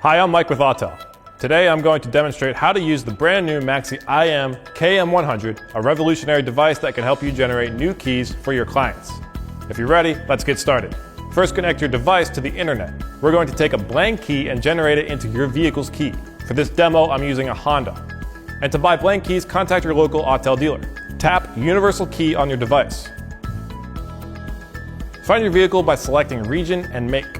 Hi, I'm Mike with Autel. Today I'm going to demonstrate how to use the brand new MaxiIM KM100, a revolutionary device that can help you generate new keys for your clients. If you're ready, let's get started. First, connect your device to the internet. We're going to take a blank key and generate it into your vehicle's key. For this demo, I'm using a Honda. And to buy blank keys, contact your local Autel dealer. Tap Universal Key on your device. Find your vehicle by selecting region and make.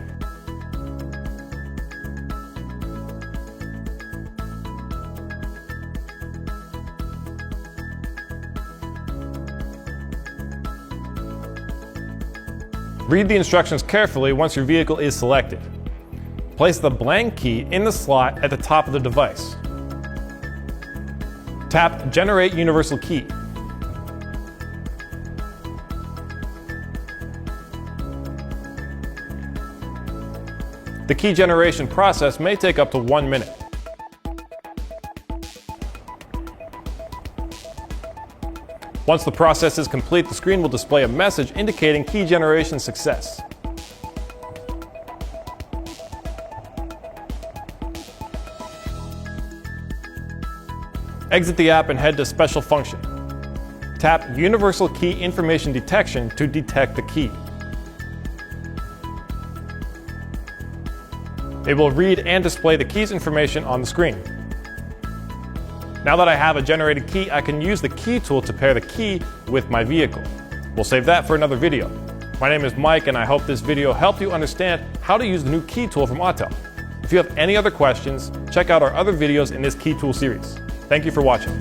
Read the instructions carefully once your vehicle is selected. Place the blank key in the slot at the top of the device. Tap Generate Universal Key. The key generation process may take up to 1 minute. Once the process is complete, the screen will display a message indicating key generation success. Exit the app and head to Special Function. Tap Universal Key Information Detection to detect the key. It will read and display the key's information on the screen. Now that I have a generated key, I can use the key tool to pair the key with my vehicle. We'll save that for another video. My name is Mike, and I hope this video helped you understand how to use the new key tool from Autel. If you have any other questions, check out our other videos in this key tool series. Thank you for watching.